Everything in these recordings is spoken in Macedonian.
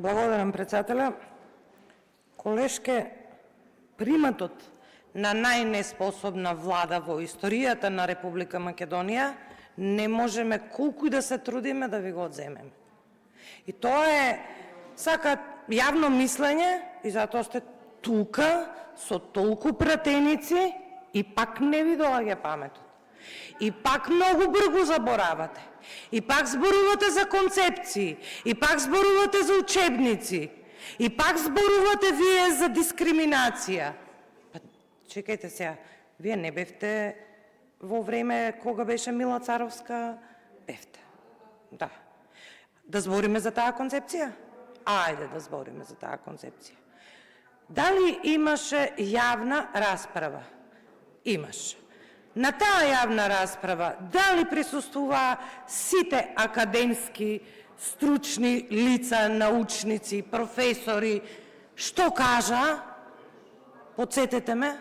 Благодарам, председателя. Колешке, приматот на најнеспособна влада во историјата на Република Македонија не можеме колку и да се трудиме да ви го одземеме. И тоа е сака јавно мислење и затоа сте тука со толку пратеници и пак не ви доаѓа паметот. И пак многу брзо заборавате. И пак зборувате за концепции, и пак зборувате за учебници, и пак зборувате вие за дискриминација. Па, чекајте сега, вие не бевте во време кога беше Мила Царовска? Бевте. Да. Да збориме за таа концепција? Ајде да збориме за таа концепција. Дали имаше јавна расправа? Имаше. На таа јавна расправа, дали присуствуваа сите академски, стручни лица, научници, професори? Што кажа? Потсетете ме.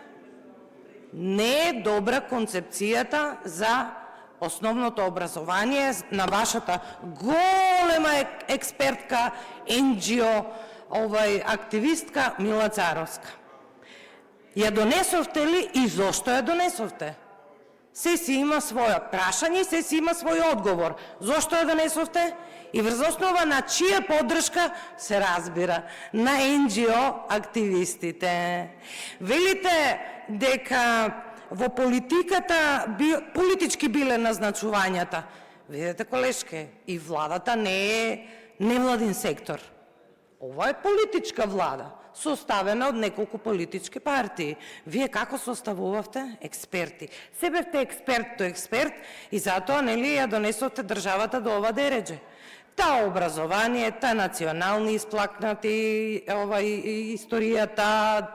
Не е добра концепцијата за основното образование на вашата голема експертка, NGO, активистка Мила Царовска. Ја донесовте ли и зошто ја донесовте? Се си има своја прашање и се си има свој одговор. Зошто ја донесовте? И врз основа на чија поддршка се разбира? На NGO активистите. Велите дека во политиката политички биле назначувањата. Видете, колешке, и владата не е невладин сектор. Ова е политичка влада, составена од неколку политички партии. Вие како составувавте? Експерти. Се бевте експерт до експерт и затоа нели ја донесовте државата до ова дередже. Та образование, та национални исплакнати, историјата,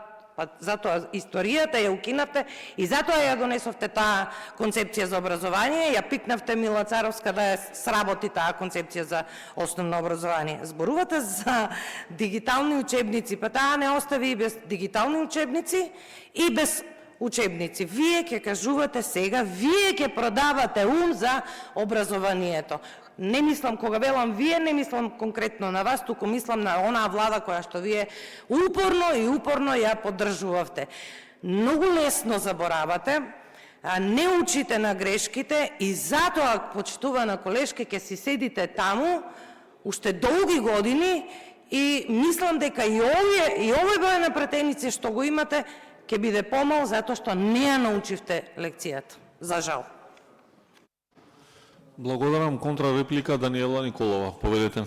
затоа историјата ја укинавте и затоа ја донесовте таа концепција за образование, ја пикнавте Мила Царовска да ја сработи таа концепција за основно образование. Зборувате за дигитални учебници, па таа не остави и без дигитални учебници и без учебници. Вие ќе кажувате сега, вие ќе продавате ум за образованието. Не мислам, кога велам вие, не мислам конкретно на вас, туку мислам на онаа влада која што вие упорно ја поддржувавте. Многу лесно заборавате, не учите на грешките и затоа, почитувана колешке, ќе си седите таму уште долги години и мислам дека и овој број на пратеници што го имате ќе биде помал затоа што не ја научивте лекцијата. За жал. Благодарам. Контрареплика Даниела Николова. Поведете.